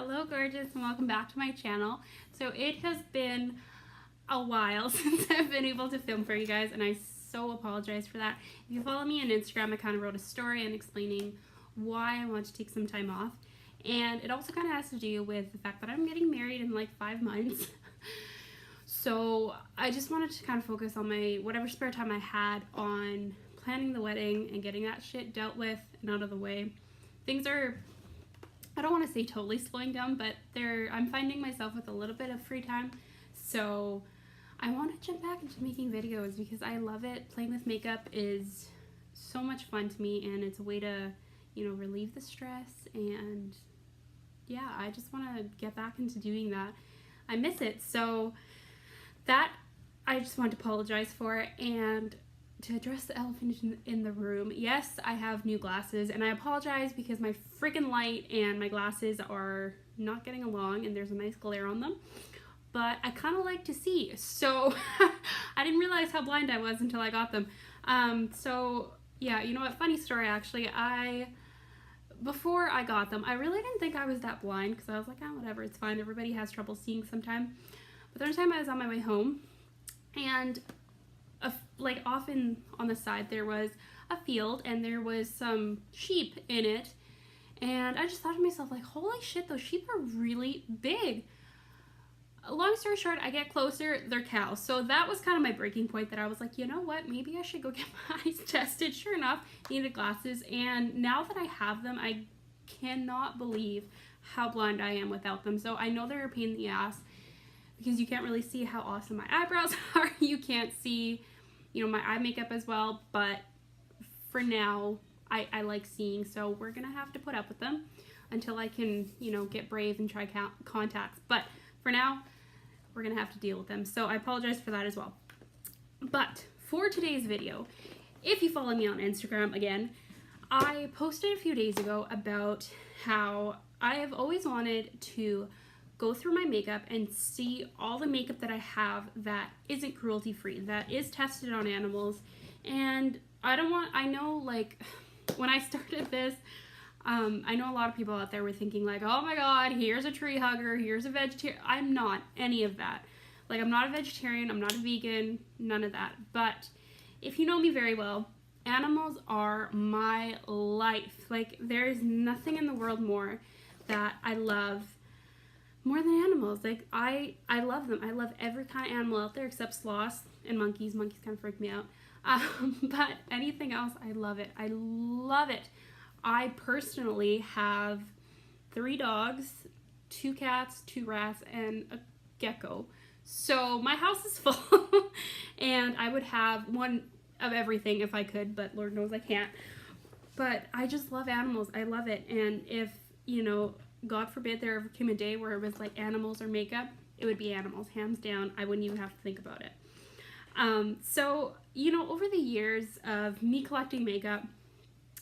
Hello gorgeous and welcome back to my channel. So it has been a while since I've been able to film for you guys and I so apologize for that. If you follow me on Instagram, I kind of wrote a story and explaining why I want to take some time off, and it also kind of has to do with the fact that I'm getting married in like 5 months. So I just wanted to kind of focus on my whatever spare time I had on planning the wedding and getting that shit dealt with and out of the way. Things are, I don't want to say totally slowing down, but I'm finding myself with a little bit of free time. So I want to jump back into making videos because I love it. Playing with makeup is so much fun to me, and it's a way to, relieve the stress. And yeah, I just want to get back into doing that. I miss it. So that I just want to apologize for, and to address the elephant in the room. Yes, I have new glasses, and I apologize because my freaking light and my glasses are not getting along and there's a nice glare on them, but I kind of like to see, so I didn't realize how blind I was until I got them. So yeah, you know what, funny story actually, before I got them, I really didn't think I was that blind because I was like, oh, whatever, it's fine, everybody has trouble seeing sometime. But the one time I was on my way home, and like often on the side there was a field and there was some sheep in it, and I just thought to myself, like, holy shit, those sheep are really big. Long story short, I get closer, they're cows. So that was kind of my breaking point, that I was like, you know what, maybe I should go get my eyes tested. Sure enough, needed glasses, and now that I have them, I cannot believe how blind I am without them. So I know they're a pain in the ass because you can't really see how awesome my eyebrows are. You can't see, my eye makeup as well, but for now, I like seeing, so we're gonna have to put up with them until I can, get brave and try contacts. But for now, we're gonna have to deal with them, so I apologize for that as well. But for today's video, if you follow me on Instagram, again, I posted a few days ago about how I have always wanted to go through my makeup and see all the makeup that I have that isn't cruelty free, that is tested on animals. And I know, like, when I started this, I know a lot of people out there were thinking like, oh my god, here's a tree hugger, here's a vegetarian. I'm not any of that. Like, I'm not a vegetarian, I'm not a vegan, none of that. But if you know me very well, animals are my life. Like, there's nothing in the world more that I love more than animals. Like, I love them. I love every kind of animal out there except sloths and monkeys. Monkeys kind of freak me out. But anything else, I love it. I love it. I personally have 3 dogs, 2 cats, 2 rats, and a gecko. So my house is full, and I would have one of everything if I could, but Lord knows I can't. But I just love animals. I love it. And if, God forbid there ever came a day where it was like animals or makeup, it would be animals, hands down. I wouldn't even have to think about it. So, over the years of me collecting makeup,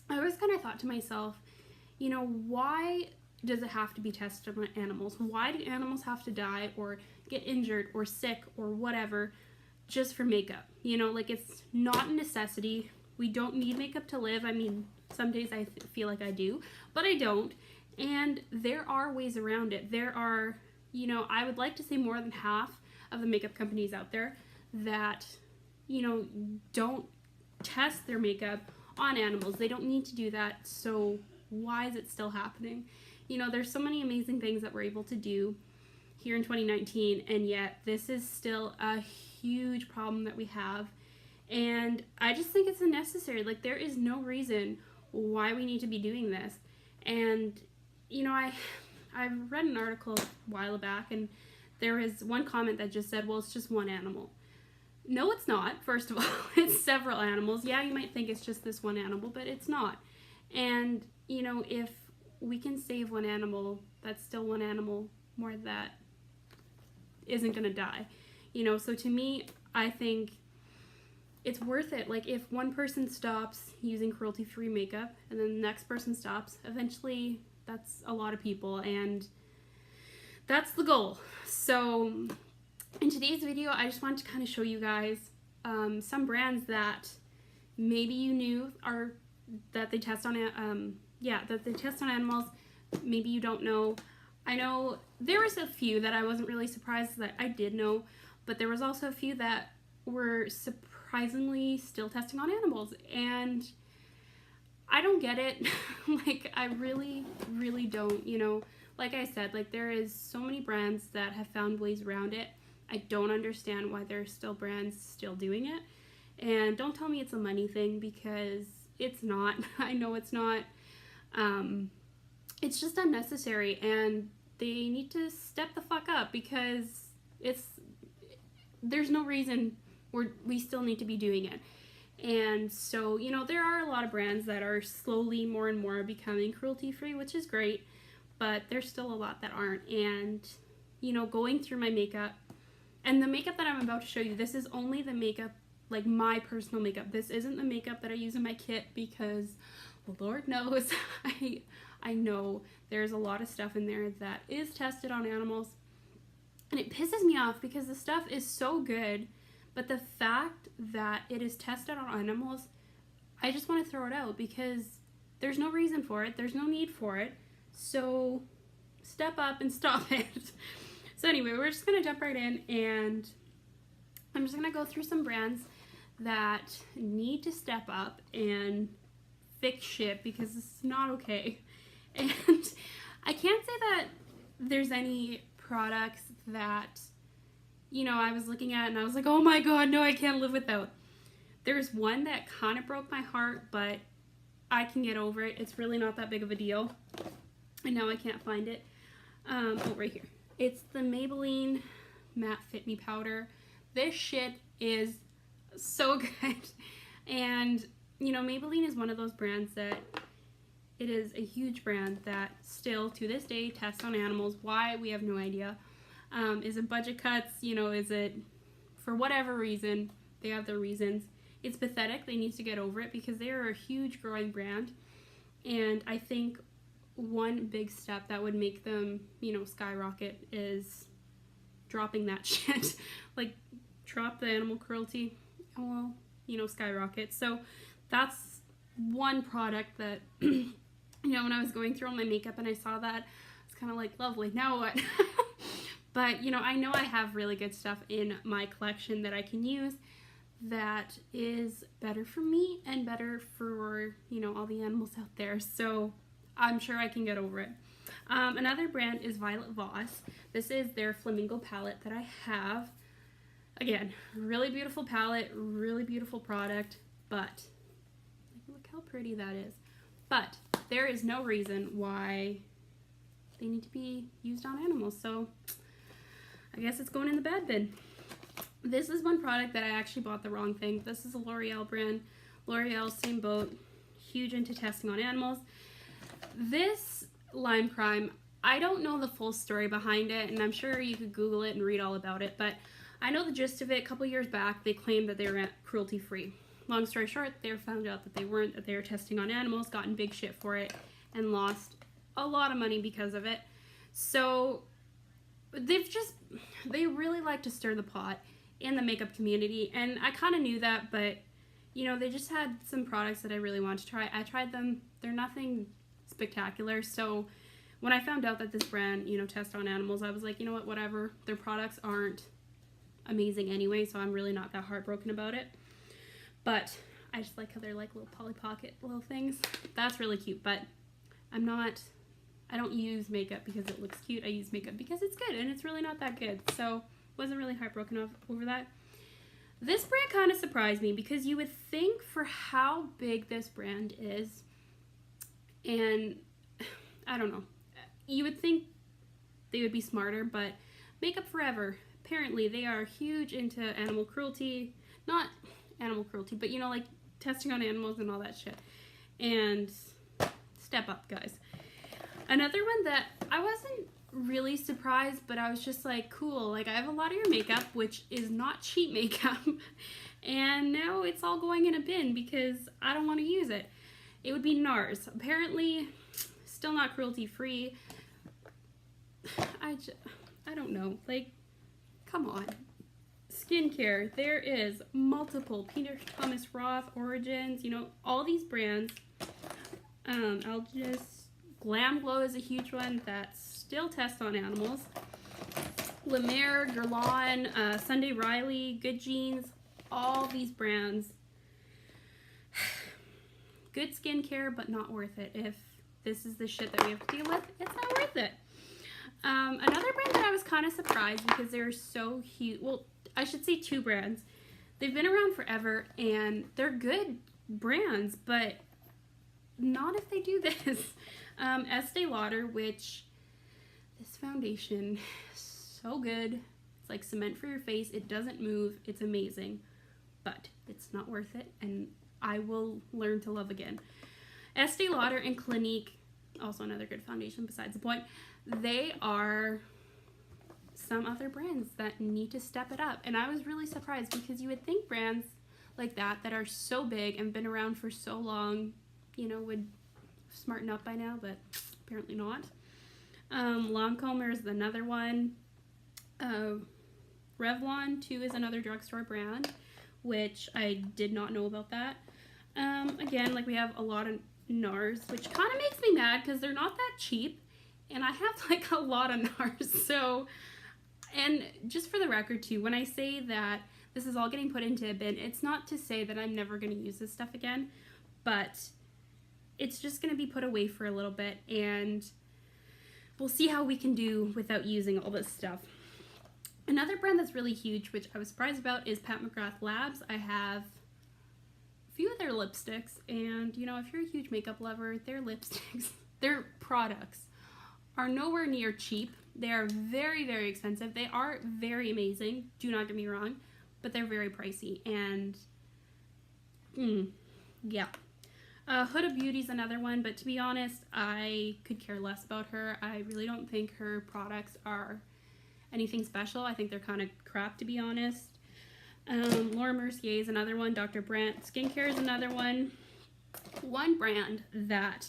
I always kind of thought to myself, why does it have to be tested on animals? Why do animals have to die or get injured or sick or whatever just for makeup? Like, it's not a necessity. We don't need makeup to live. I mean, some days I feel like I do, but I don't. And there are ways around it. There are, I would like to say more than half of the makeup companies out there that, don't test their makeup on animals. They don't need to do that, so why is it still happening? There's so many amazing things that we're able to do here in 2019, and yet this is still a huge problem that we have, and I just think it's unnecessary. Like, there is no reason why we need to be doing this. And I read an article a while back, and there was one comment that just said, well, it's just one animal. No, it's not. First of all, it's several animals. Yeah, you might think it's just this one animal, but it's not. And, if we can save one animal, that's still one animal more that isn't going to die. So to me, I think it's worth it. Like, if one person stops using cruelty-free makeup and then the next person stops, eventually that's a lot of people, and that's the goal. So in today's video, I just wanted to kind of show you guys some brands that maybe you knew that they test on animals. Maybe you don't know. I know there was a few that I wasn't really surprised that I did know, but there was also a few that were surprisingly still testing on animals, and I don't get it. Like, I really, really don't, you know. Like I said, like, there is so many brands that have found ways around it. I don't understand why there's still brands still doing it. And don't tell me it's a money thing, because it's not. I know it's not. It's just unnecessary, and they need to step the fuck up, because there's no reason we still need to be doing it. And so, you know, there are a lot of brands that are slowly more and more becoming cruelty free, which is great, but there's still a lot that aren't. And, you know, going through my makeup, and the makeup that I'm about to show you, this is only the makeup, like my personal makeup. This isn't the makeup that I use in my kit, because Lord knows I know there's a lot of stuff in there that is tested on animals, and it pisses me off because the stuff is so good, but the fact that it is tested on animals, I just want to throw it out, because there's no reason for it, there's no need for it, so step up and stop it. So anyway, we're just going to jump right in, and I'm just going to go through some brands that need to step up and fix shit, because it's not okay. And I can't say that there's any products that, you know, I was looking at and I was like, oh my god, no, I can't live without. There's one that kind of broke my heart, but I can get over it. It's really not that big of a deal. And now I can't find it. Oh, right here. It's the Maybelline Matte Fit Me Powder. This shit is so good. And, you know, Maybelline is one of those brands that it is a huge brand that still to this day tests on animals. Why? We have no idea. Is it budget cuts? You know, is it for whatever reason? They have their reasons. It's pathetic. They need to get over it, because they are a huge growing brand. And I think one big step that would make them, you know, skyrocket is dropping that shit. Like, drop the animal cruelty, well, you know, skyrocket. So that's one product that, you know, when I was going through all my makeup and I saw that, it's kind of like, lovely, now what? But, you know I have really good stuff in my collection that I can use that is better for me and better for, you know, all the animals out there. So I'm sure I can get over it. Another brand is Violet Voss. This is their Flamingo palette that I have. Again, really beautiful palette, really beautiful product, but look how pretty that is. But there is no reason why they need to be used on animals, so I guess it's going in the bad bin. This is one product that I actually bought the wrong thing. This is a L'Oreal brand. L'Oreal, same boat, huge into testing on animals. This Lime Crime, I don't know the full story behind it, and I'm sure you could Google it and read all about it, but I know the gist of it. A couple years back, they claimed that they were cruelty-free. Long story short, they found out that they weren't, that they were testing on animals, got in big shit for it, and lost a lot of money because of it. So they really like to stir the pot in the makeup community, and I kind of knew that, but, you know, they just had some products that I really wanted to try. I tried them. They're nothing spectacular, so when I found out that this brand, you know, tests on animals, I was like, you know what, whatever. Their products aren't amazing anyway, so I'm really not that heartbroken about it. But I just like how they're like little Polly Pocket little things. That's really cute, but I don't use makeup because it looks cute. I use makeup because it's good, and it's really not that good. So wasn't really heartbroken over that. This brand kind of surprised me, because you would think for how big this brand is, and I don't know, you would think they would be smarter, but Makeup Forever, apparently they are huge into animal cruelty. Not animal cruelty, but, you know, like testing on animals and all that shit. And step up, guys. Another one that I wasn't really surprised, but I was just like, cool, like I have a lot of your makeup, which is not cheap makeup, and now it's all going in a bin because I don't want to use it. It would be NARS. Apparently still not cruelty free. I don't know, like, come on. Skincare, there is multiple Peter Thomas Roth, Origins, you know, all these brands. I'll just Glam Glow is a huge one that still tests on animals. La Mer, Guerlain, Sunday Riley, Good Genes, all these brands. Good skincare, but not worth it. If this is the shit that we have to deal with, it's not worth it. Another brand that I was kind of surprised because they're so huge. Well, I should say two brands. They've been around forever and they're good brands, but not if they do this. Estee Lauder, which this foundation is so good. It's like cement for your face. It doesn't move. It's amazing, but it's not worth it, and I will learn to love again. Estee Lauder and Clinique, also another good foundation besides the point. They are some other brands that need to step it up, and I was really surprised because you would think brands like that are so big and been around for so long, you know, would smarten up by now, but apparently not. Lancôme is another one. Revlon too is another drugstore brand, which I did not know about that. Again, like we have a lot of NARS, which kind of makes me mad because they're not that cheap, and I have like a lot of NARS. So, and just for the record too, when I say that this is all getting put into a bin, it's not to say that I'm never going to use this stuff again, but it's just going to be put away for a little bit, and we'll see how we can do without using all this stuff. Another brand that's really huge, which I was surprised about, is Pat McGrath Labs. I have a few of their lipsticks, and you know, if you're a huge makeup lover, their lipsticks, their products are nowhere near cheap. They are very, very expensive. They are very amazing, do not get me wrong, but they're very pricey, and yeah. Huda Beauty's another one, but to be honest, I could care less about her. I really don't think her products are anything special. I think they're kind of crap, to be honest. Laura Mercier is another one. Dr. Brandt Skincare is another one. One brand that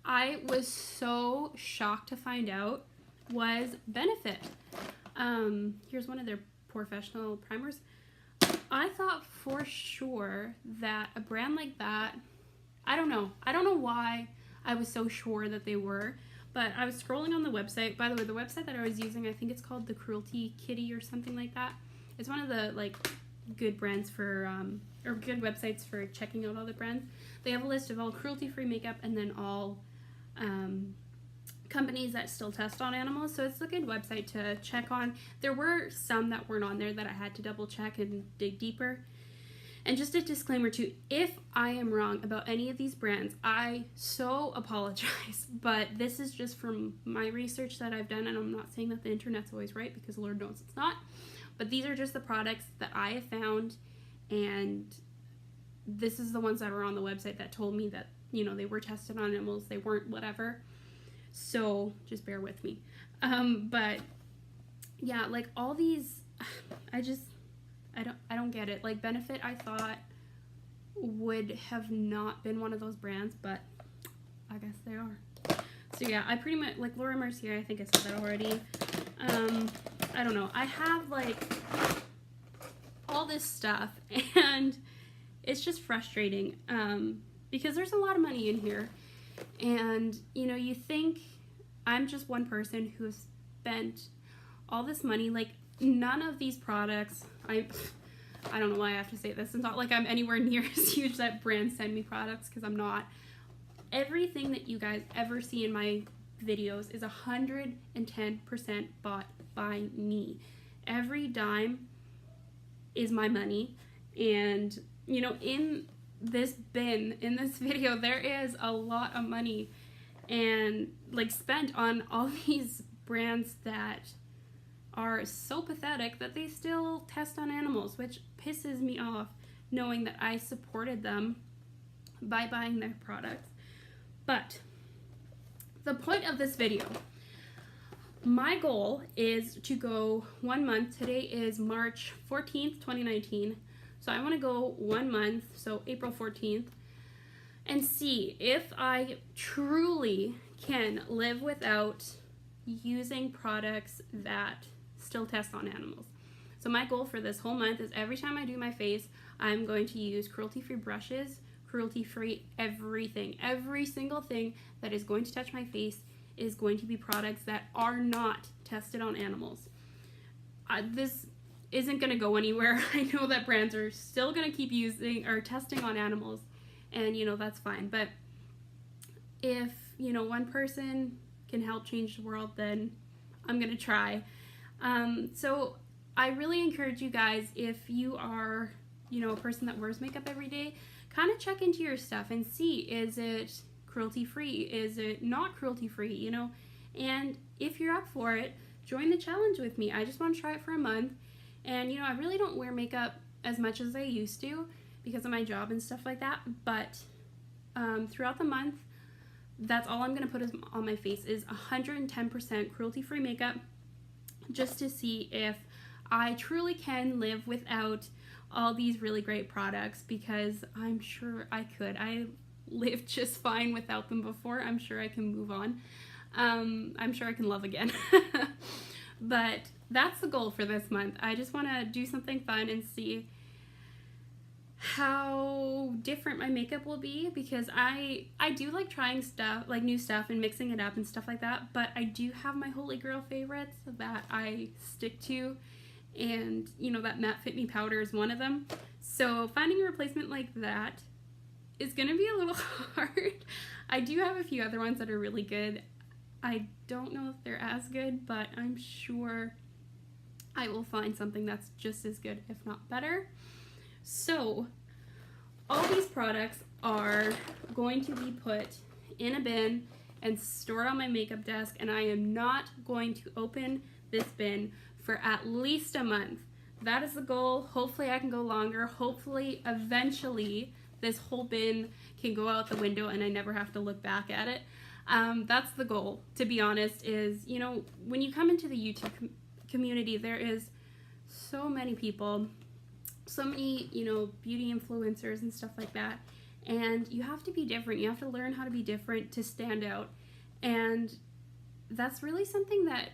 I was so shocked to find out was Benefit. Here's one of their professional primers. I thought for sure that a brand like that, I don't know why I was so sure that they were, but I was scrolling on the website. By the way, the website that I was using, I think it's called the Cruelty Kitty or something like that. It's one of the like good brands for, or good websites for checking out all the brands. They have a list of all cruelty-free makeup and then all companies that still test on animals. So it's a good website to check on. There were some that weren't on there that I had to double check and dig deeper. And just a disclaimer too, if I am wrong about any of these brands, I so apologize, but this is just from my research that I've done, and I'm not saying that the internet's always right, because Lord knows it's not, but these are just the products that I have found, and this is the ones that were on the website that told me that, you know, they were tested on animals, they weren't whatever, so just bear with me. But yeah, like all these, I don't get it. Like Benefit, I thought would have not been one of those brands, but I guess they are. So yeah, I pretty much, like Laura Mercier, I think I said that already. I don't know. I have like all this stuff, and it's just frustrating because there's a lot of money in here, and you know, you think I'm just one person who has spent all this money. Like none of these products, I don't know why I have to say this. It's not like I'm anywhere near as huge that brands send me products, because I'm not. Everything that you guys ever see in my videos is 110% bought by me. Every dime is my money. And, you know, in this bin, in this video, there is a lot of money and like spent on all these brands that are so pathetic that they still test on animals, which pisses me off knowing that I supported them by buying their products. But the point of this video, my goal is to go 1 month. Today is March 14th, 2019. So I want to go 1 month, so April 14th, and see if I truly can live without using products that still test on animals. So my goal for this whole month is every time I do my face, I'm going to use cruelty-free brushes, cruelty-free everything. Every single thing that is going to touch my face is going to be products that are not tested on animals. This isn't going to go anywhere. I know that brands are still going to keep using or testing on animals, and that's fine. But if one person can help change the world, then I'm going to try. So I really encourage you guys, if you are a person that wears makeup every day, kind of check into your stuff and see, is it cruelty free, is it not cruelty free, and if you're up for it, join the challenge with me. I just want to try it for a month. And I really don't wear makeup as much as I used to because of my job and stuff like that, but throughout the month, that's all I'm going to put on my face is 110% cruelty-free makeup, just to see if I truly can live without all these really great products, because I'm sure I could. I lived just fine without them before. I'm sure I can move on. I'm sure I can love again. But that's the goal for this month. I just want to do something fun and see how different my makeup will be, because I do like trying stuff, like new stuff and mixing it up and stuff like that, but I do have my holy grail favorites that I stick to, and that matte fit me powder is one of them. So finding a replacement like that is gonna be a little hard. I do have a few other ones that are really good. I don't know if they're as good, but I'm sure I will find something that's just as good, if not better. So all these products are going to be put in a bin and stored on my makeup desk, and I am not going to open this bin for at least a month. That is the goal. Hopefully I can go longer. Hopefully eventually this whole bin can go out the window and I never have to look back at it. That's the goal, to be honest, is, when you come into the YouTube community, there is so many people, so many, beauty influencers and stuff like that, and you have to be different. You have to learn how to be different to stand out, and that's really something that,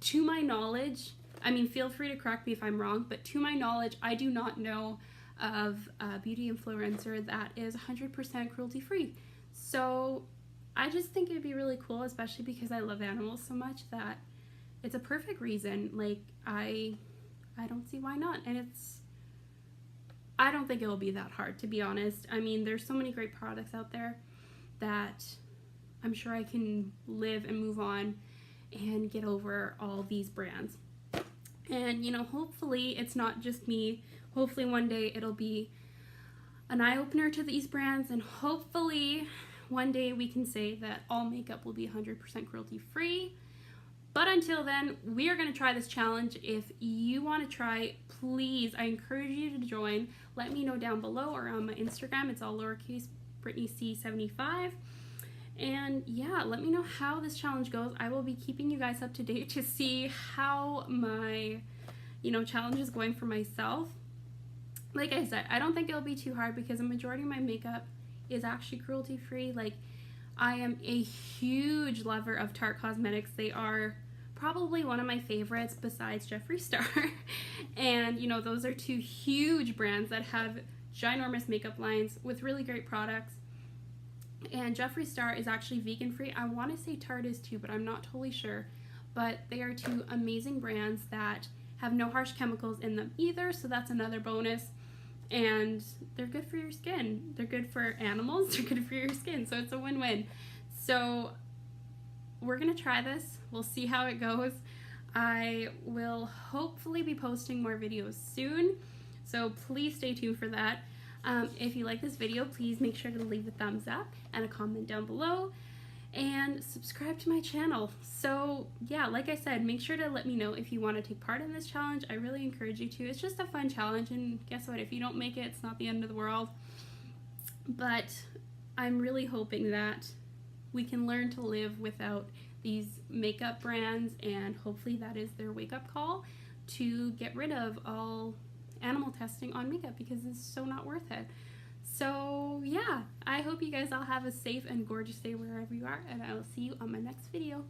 to my knowledge, feel free to correct me if I'm wrong, but to my knowledge, I do not know of a beauty influencer that is 100% cruelty-free. So I just think it'd be really cool, especially because I love animals so much, that it's a perfect reason. Like, I don't see why not. And I don't think it'll be that hard, to be honest. There's so many great products out there that I'm sure I can live and move on and get over all these brands. And, hopefully it's not just me. Hopefully one day it'll be an eye-opener to these brands, and hopefully one day we can say that all makeup will be 100% cruelty-free. But until then, we are going to try this challenge. If you want to try, please, I encourage you to join. Let me know down below or on my Instagram. It's all lowercase, BrittneyC75. And yeah, let me know how this challenge goes. I will be keeping you guys up to date to see how my, challenge is going for myself. Like I said, I don't think it'll be too hard because a majority of my makeup is actually cruelty-free. Like, I am a huge lover of Tarte Cosmetics. They are probably one of my favorites besides Jeffree Star. And, those are two huge brands that have ginormous makeup lines with really great products. And Jeffree Star is actually vegan-free. I want to say Tarte is too, but I'm not totally sure. But they are two amazing brands that have no harsh chemicals in them either, so that's another bonus. And they're good for your skin. They're good for animals. They're good for your skin. So it's a win-win. So we're going to try this. We'll see how it goes. I will hopefully be posting more videos soon. So please stay tuned for that. If you like this video, please make sure to leave a thumbs up and a comment down below. And subscribe to my channel. So yeah, like I said, make sure to let me know if you want to take part in this challenge. I really encourage you to. It's just a fun challenge, and guess what? If you don't make it, it's not the end of the world. But I'm really hoping that we can learn to live without these makeup brands, and hopefully that is their wake-up call to get rid of all animal testing on makeup, because it's so not worth it. So yeah, I hope you guys all have a safe and gorgeous day wherever you are, and I will see you on my next video.